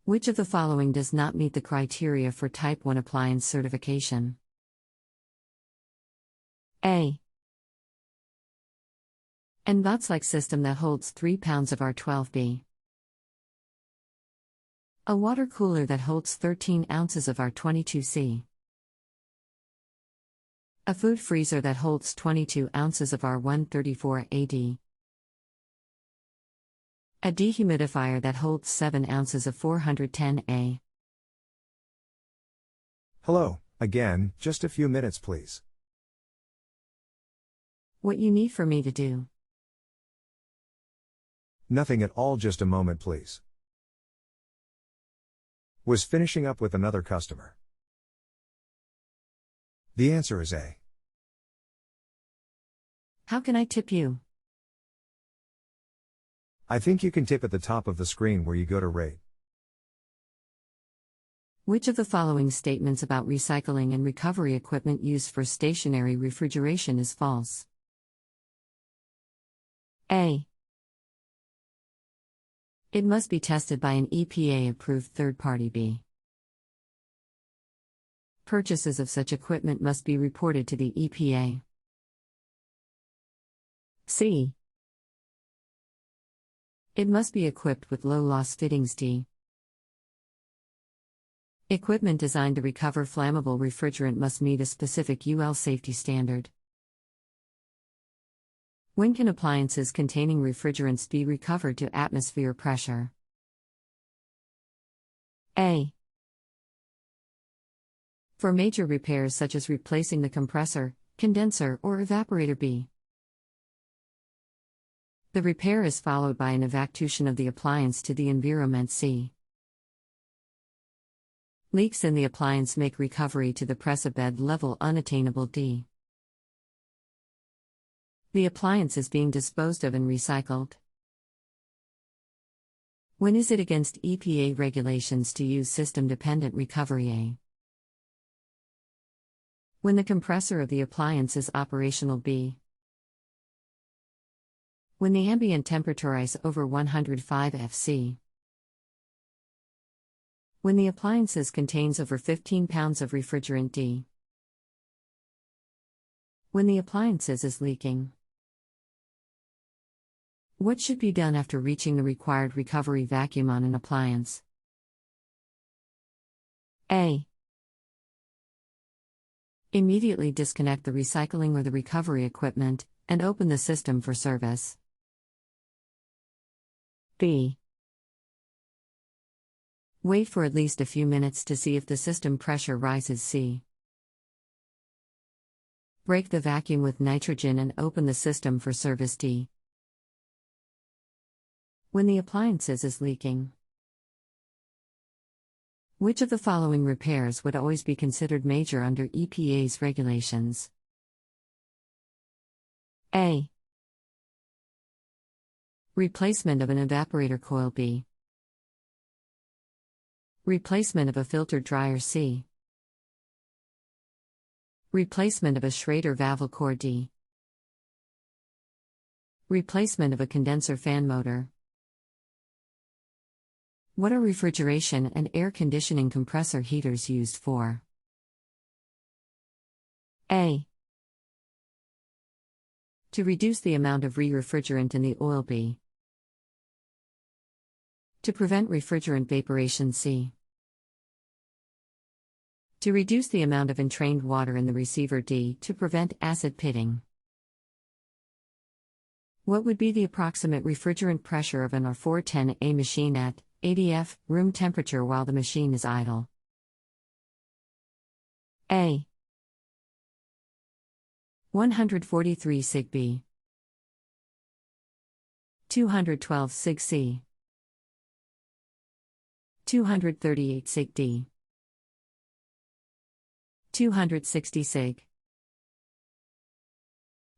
Which of the following does not meet the criteria for Type 1 appliance certification? A. MVAC-like system that holds 3 pounds of R12 B. A water cooler that holds 13 ounces of R22 C. A food freezer that holds 22 ounces of R134 AD. A dehumidifier that holds 7 ounces of 410 A. Hello, again, just a few minutes please. What you need for me to do? Nothing at all, just a moment please. Was finishing up with another customer. The answer is A. How can I tip you? I think you can tip at the top of the screen where you go to rate. Which of the following statements about recycling and recovery equipment used for stationary refrigeration is false? A. It must be tested by an EPA-approved third party. B. Purchases of such equipment must be reported to the EPA. C. It must be equipped with low-loss fittings. D. Equipment designed to recover flammable refrigerant must meet a specific UL safety standard. When can appliances containing refrigerants be recovered to atmosphere pressure? A. For major repairs such as replacing the compressor, condenser, or evaporator. B. The repair is followed by an evacuation of the appliance to the environment. C. Leaks in the appliance make recovery to the pressure bed level unattainable. D. The appliance is being disposed of and recycled. When is it against EPA regulations to use system-dependent recovery? A. When the compressor of the appliance is operational. B. When the ambient temperature is over 105 FC. When the appliances contains over 15 pounds of refrigerant. D. When the appliances is leaking. What should be done after reaching the required recovery vacuum on an appliance? A. Immediately disconnect the recycling or the recovery equipment, and open the system for service. B. Wait for at least a few minutes to see if the system pressure rises. C. Break the vacuum with nitrogen and open the system for service. D. When the appliances is leaking. Which of the following repairs would always be considered major under EPA's regulations? A. Replacement of an evaporator coil. B. Replacement of a filter dryer. C. Replacement of a Schrader valve core. D. Replacement of a condenser fan motor. What are refrigeration and air conditioning compressor heaters used for? A. To reduce the amount of refrigerant in the oil. B. To prevent refrigerant vaporation. C. To reduce the amount of entrained water in the receiver. D. To prevent acid pitting. What would be the approximate refrigerant pressure of an R410A machine at ADF, room temperature while the machine is idle? A. 143 sig. B. 212 sig. C. 238 sig. D. 260 sig.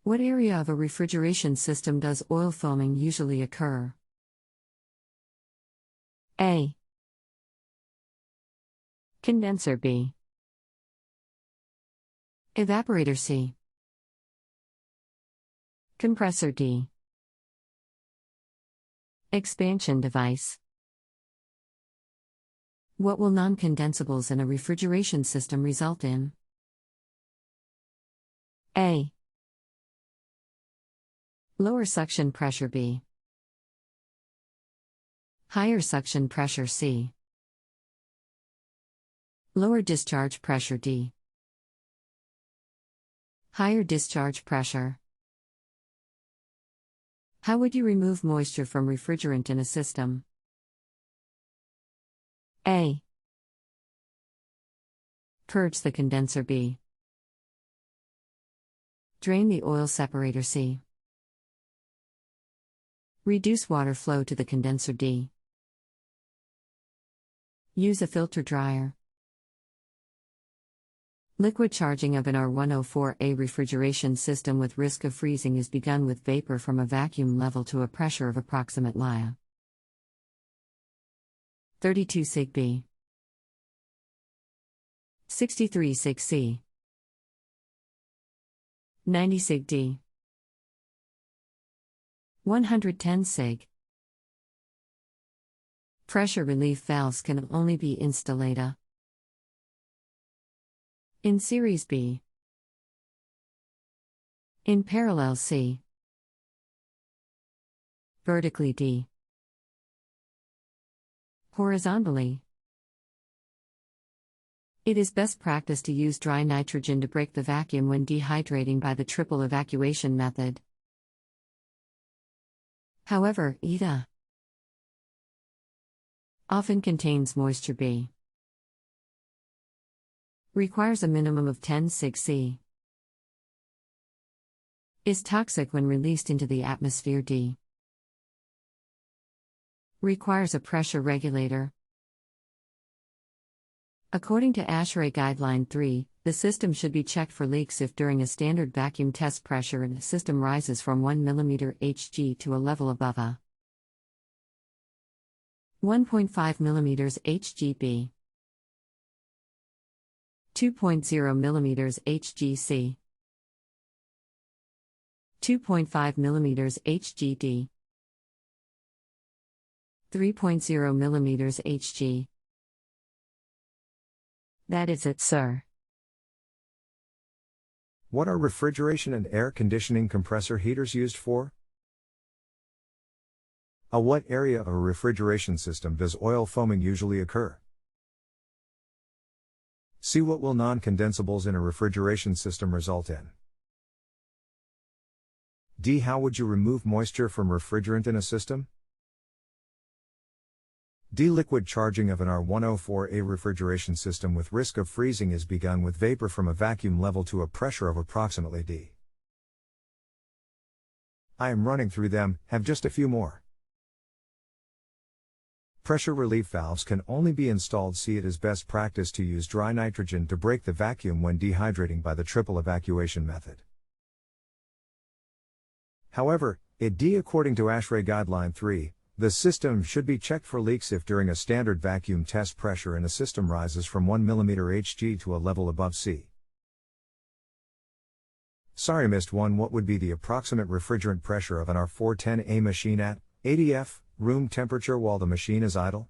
What area of a refrigeration system does oil foaming usually occur? A. Condenser. B. Evaporator. C. Compressor. D. Expansion device. What will non-condensables in a refrigeration system result in? A. Lower suction pressure. B. Higher suction pressure. C. Lower discharge pressure. D. Higher discharge pressure. How would you remove moisture from refrigerant in a system? A. Purge the condenser. B. Drain the oil separator. C. Reduce water flow to the condenser. D. Use a filter dryer. Liquid charging of an R104A refrigeration system with risk of freezing is begun with vapor from a vacuum level to a pressure of approximately 32 sig B, 63 sig C, 90 sig D, 110 sig. Pressure relief valves can only be installed in series. B. In parallel. C. Vertically. D. Horizontally. It is best practice to use dry nitrogen to break the vacuum when dehydrating by the triple evacuation method. However, ETA often contains moisture. B. Requires a minimum of 10 sig C. Is toxic when released into the atmosphere. D. Requires a pressure regulator. According to ASHRAE Guideline 3, the system should be checked for leaks if during a standard vacuum test pressure and the system rises from 1 mm Hg to a level above a 1.5 mm Hg. 2.0 mm HGC, 2.5 mm HGD, 3.0 mm HG. That is it, sir. What are refrigeration and air conditioning compressor heaters used for? A. What area of a refrigeration system does oil foaming usually occur? C. What will non-condensables in a refrigeration system result in? D. How would you remove moisture from refrigerant in a system? D. Liquid charging of an R104A refrigeration system with risk of freezing is begun with vapor from a vacuum level to a pressure of approximately D. I am running through them, have just a few more. Pressure relief valves can only be installed. C. It is best practice to use dry nitrogen to break the vacuum when dehydrating by the triple evacuation method. However, D. According to ASHRAE Guideline 3, the system should be checked for leaks if during a standard vacuum test pressure in a system rises from 1 mm Hg to a level above C. Sorry, missed one. What would be the approximate refrigerant pressure of an R410A machine at 80 room temperature while the machine is idle?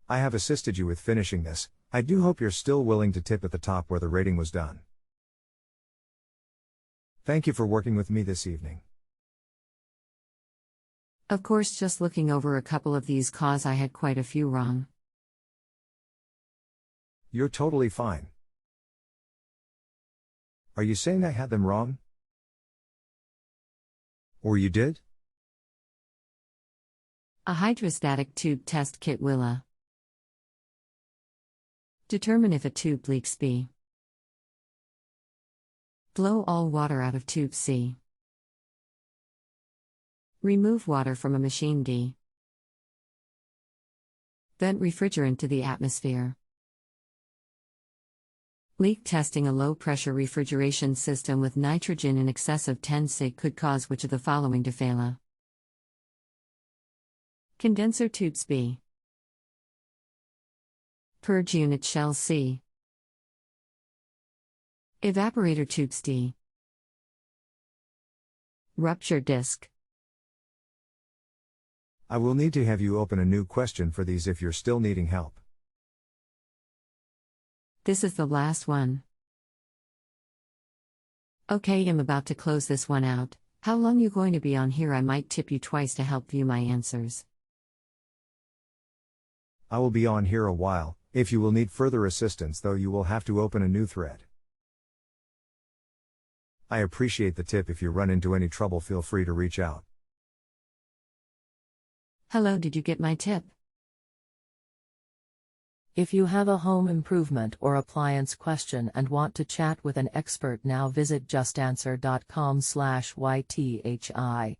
I have assisted you with finishing this. I do hope you're still willing to tip at the top where the rating was done. Thank you for working with me this evening. Of course, just looking over a couple of these cause I had quite a few wrong. You're totally fine. Are you saying I had them wrong? Or you did? A hydrostatic tube test kit will determine if a tube leaks. B. Blow all water out of tube. C. Remove water from a machine. D. Vent refrigerant to the atmosphere. Leak testing. A low-pressure refrigeration system with nitrogen in excess of 10 sig could cause which of the following to fail? Condenser tubes. B. Purge unit shells. C. Evaporator tubes. D. Rupture disc. I will need to have you open a new question for these if you're still needing help. This is the last one. Okay, I'm about to close this one out. How long you going to be on here? I might tip you twice to help view my answers. I will be on here a while. If you will need further assistance though, you will have to open a new thread. I appreciate the tip. If you run into any trouble, feel free to reach out. Hello, did you get my tip? If you have a home improvement or appliance question and want to chat with an expert now, visit justanswer.com/YTHI.